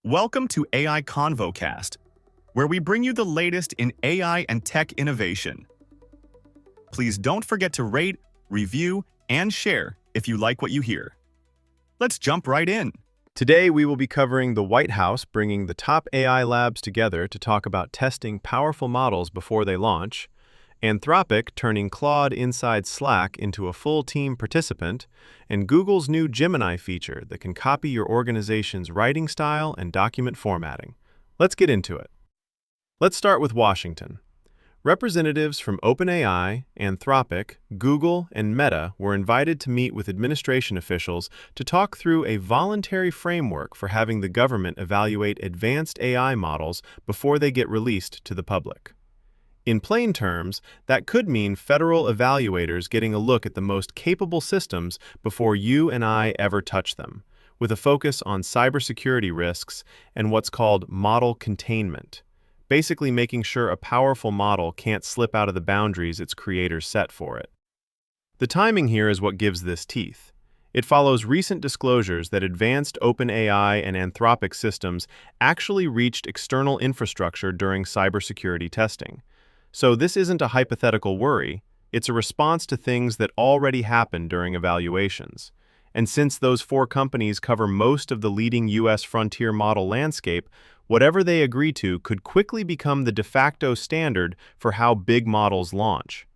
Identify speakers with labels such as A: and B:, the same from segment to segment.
A: Welcome to AI ConvoCast, where we bring you the latest in AI and tech innovation. Please don't forget to rate, review, and share if you like what you hear. Let's jump right in.
B: Today, we will be covering the White House bringing the top AI labs together to talk about testing powerful models before they launch, Anthropic turning Claude inside Slack into a full team participant, and Google's new Gemini feature that can copy your organization's writing style and document formatting. Let's get into it. Let's start with Washington. Representatives from OpenAI, Anthropic, Google, and Meta were invited to meet with administration officials to talk through a voluntary framework for having the government evaluate advanced AI models before they get released to the public. In plain terms, that could mean federal evaluators getting a look at the most capable systems before you and I ever touch them, with a focus on cybersecurity risks and what's called model containment, basically making sure a powerful model can't slip out of the boundaries its creators set for it. The timing here is what gives this teeth. It follows recent disclosures that advanced OpenAI and Anthropic systems actually reached external infrastructure during cybersecurity testing. So this isn't a hypothetical worry, it's a response to things that already happened during evaluations. And since those four companies cover most of the leading U.S. frontier model landscape, whatever they agree to could quickly become the de facto standard for how big models launch.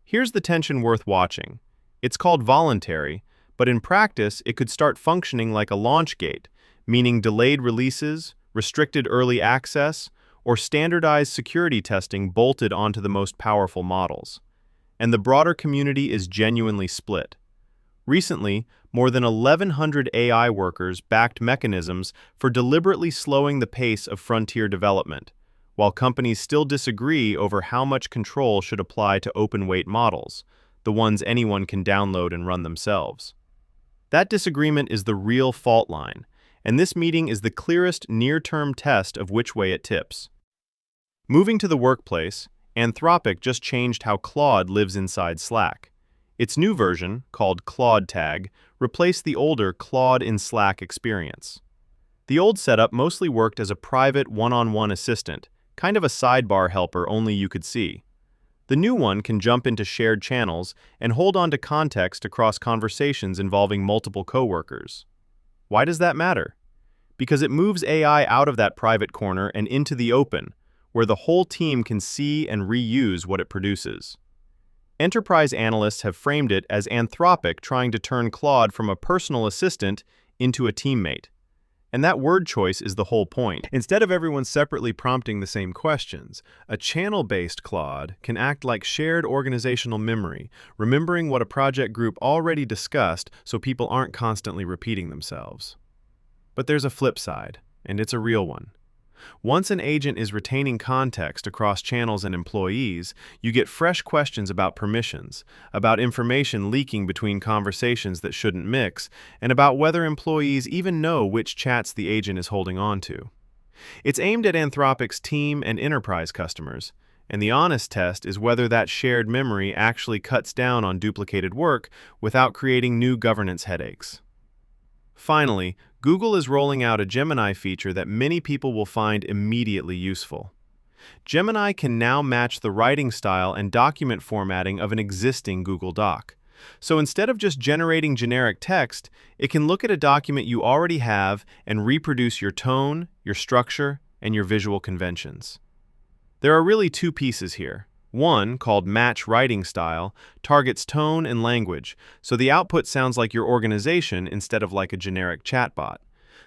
B: Here's the tension worth watching. It's called voluntary, but in practice it could start functioning like a launch gate, meaning delayed releases, restricted early access, or standardized security testing bolted onto the most powerful models. And the broader community is genuinely split. Recently, more than 1,100 AI workers backed mechanisms for deliberately slowing the pace of frontier development, while companies still disagree over how much control should apply to open-weight models, the ones anyone can download and run themselves. That disagreement is the real fault line, and this meeting is the clearest near-term test of which way it tips. Moving to the workplace, Anthropic just changed how Claude lives inside Slack. Its new version, called Claude Tag, replaced the older Claude in Slack experience. The old setup mostly worked as a private one-on-one assistant, kind of a sidebar helper only you could see. The new one can jump into shared channels and hold on to context across conversations involving multiple coworkers. Why does that matter? Because it moves AI out of that private corner and into the open, where the whole team can see and reuse what it produces. Enterprise analysts have framed it as Anthropic trying to turn Claude from a personal assistant into a teammate. And that word choice is the whole point. Instead of everyone separately prompting the same questions, a channel-based Claude can act like shared organizational memory, remembering what a project group already discussed so people aren't constantly repeating themselves. But there's a flip side, and it's a real one. Once an agent is retaining context across channels and employees, you get fresh questions about permissions, about information leaking between conversations that shouldn't mix, and about whether employees even know which chats the agent is holding on to. It's aimed at Anthropic's team and enterprise customers, and the honest test is whether that shared memory actually cuts down on duplicated work without creating new governance headaches. Finally, Google is rolling out a Gemini feature that many people will find immediately useful. Gemini can now match the writing style and document formatting of an existing Google Doc. So instead of just generating generic text, it can look at a document you already have and reproduce your tone, your structure, and your visual conventions. There are really two pieces here. One, called Match Writing Style, targets tone and language, so the output sounds like your organization instead of like a generic chatbot.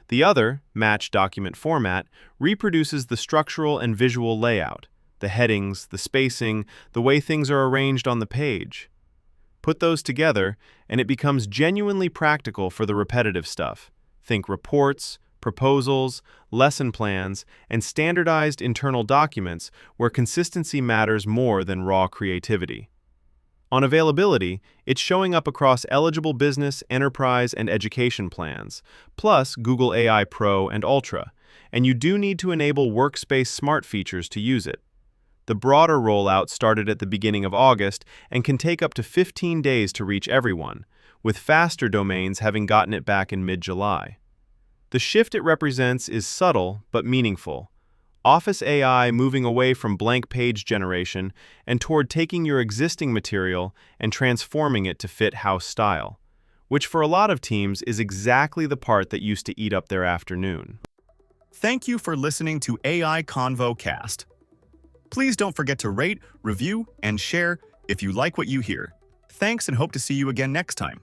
B: The other, Match Document Format, reproduces the structural and visual layout, the headings, the spacing, the way things are arranged on the page. Put those together, and it becomes genuinely practical for the repetitive stuff. Think reports, proposals, lesson plans, and standardized internal documents where consistency matters more than raw creativity. On availability, it's showing up across eligible business, enterprise, and education plans, plus Google AI Pro and Ultra, and you do need to enable Workspace Smart features to use it. The broader rollout started at the beginning of August and can take up to 15 days to reach everyone, with faster domains having gotten it back in mid-July. The shift it represents is subtle but meaningful. Office AI moving away from blank page generation and toward taking your existing material and transforming it to fit house style, which for a lot of teams is exactly the part that used to eat up their afternoon.
A: Thank you for listening to AI ConvoCast. Please don't forget to rate, review, and share if you like what you hear. Thanks and hope to see you again next time.